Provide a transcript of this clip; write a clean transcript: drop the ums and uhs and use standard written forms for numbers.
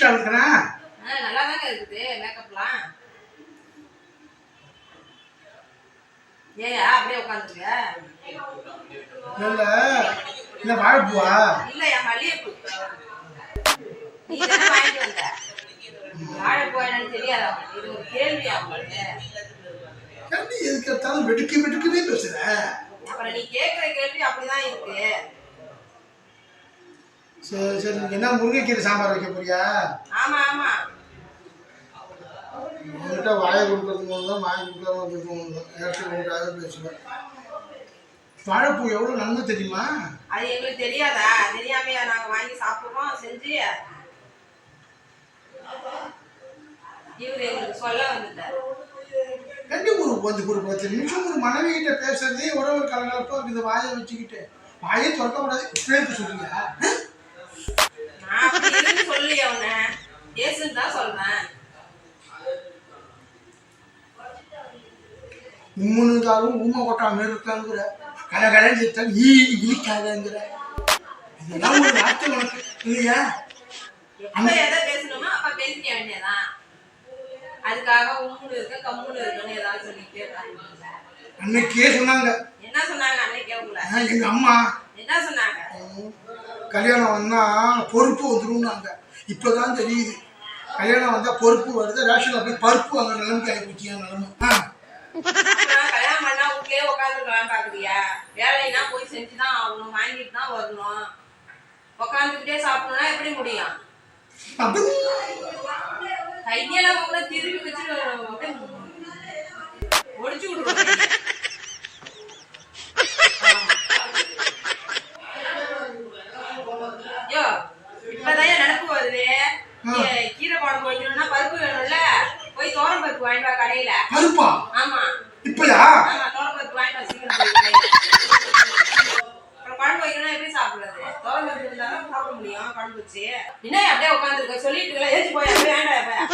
ஸ்டைலிஷா இருக்கிறேன். நல்லா தாங்க இருக்குது மேக்கப்லாம். ஏயா அப்படியே உட்காந்துருக்க? இல்ல இல்ல வாழைப்பூவா? இல்லையா மல்லிகைப்பூ. நீ தானே வாங்கிட்டு வந்த. வாழைப்பூ என்னன்னு தெரியாதா? இது ஒரு கேள்வியா உங்களுக்கு? கண்டி எதுக்கு எடுத்தாலும் வெடுக்கு வெடுக்குனே பேசுற. அப்புறம் நீ கேட்குற கேள்வி அப்படிதான் இருக்கு. சரி சரி, நீங்க என்ன முருங்கைக்கீரை சாம்பார் வைக்க போறியா? ஆமா ஆமா. உங்ககிட்ட வாயை கொடுக்கறது தான் வாயை கொடுக்காம பேசுவேன். பேசுவேன். வாழைப்பூ எவ்வளவு நன்மை தெரியுமா? அது எங்களுக்கு தெரியாதா? தெரியாமையா நாங்க வாங்கி சாப்பிடுறோம் செஞ்சு. இவரு எங்களுக்கு சொல்ல வந்துட்டார். கண்டி ஒரு 10 நிமிஷம் ஒரு மனைவி கிட்ட பேசுறதே உறவு கலகலப்பா இருக்குது. வாயை வச்சுக்கிட்டு வாயை திறக்க கூடாது பேருக்கு சொல்லுங்க. நான் அப்படி சொல்லி அவனை ஏசுன்னு தான் சொல்றேன். உம்முனுதாலும் ஊமை கொட்டா மாரி இருக்காங்கிற, கலகலன்னு செத்தான் இழிக்காதங்கிற, இதெல்லாம் ஒரு வார்த்தை உனக்கு இல்லையா? எப்ப எதை பேசணுமோ அப்ப பேசிக்க வேண்டியதான். அதுக்காக உம்முன்னு இருக்க கம்முன்னு இருக்குன்னு ஏதாவது சொல்லிட்டே இருக்காங்க. அன்னைக்கே சொன்னாங்க. என்ன சொன்னாங்க அன்னைக்கே உங்களை? எங்க அம்மா என்ன சொன்னாங்க? கல்யாணம் வந்தா பொறுப்பு வந்துரும்னாங்க. இப்பதான் தெரியுது கல்யாணம் வந்தா பொறுப்பு வருது, ரேஷன்ல போய் பருப்பு வாங்க நிலைமைக்கு ஆகி போச்சு நிலைமை. கல்யாணம் பண்ணா வீட்லயே உட்காந்துருக்கலாம் பாக்குறியா? வேலைனா போய் செஞ்சுதான் ஆகணும், வாங்கிட்டு தான் வரணும். உட்காந்துக்கிட்டே சாப்பிடணும்னா எப்படி முடியும்? கையெல்லாம் கூட திரும்பி வச்சு ஒடிச்சு விட்டுருவோம். ஐயோ இப்பதான் நடப்பு வருது. கீரை குழம்பு வைக்கணும்னா பருப்பு வேணும்ல, போய் தோரம் பருப்பு வாங்கிட்டு வா கடையில. பருப்பா? ஆமா. இப்பயா? ஆமா, தோரம் பருப்பு வாங்கிட்டு வா சீக்கிரம். அப்புறம் குழம்பு வைக்கணும்னா எப்படி சாப்பிடுறது? தோரம் பருப்பு இருந்தாலும் சாப்பிட முடியும் குழம்பு வச்சு. என்ன அப்படியே உட்காந்துருக்க சொல்லிட்டு ஏற்றி போய் அப்படியே வேண்டாம்.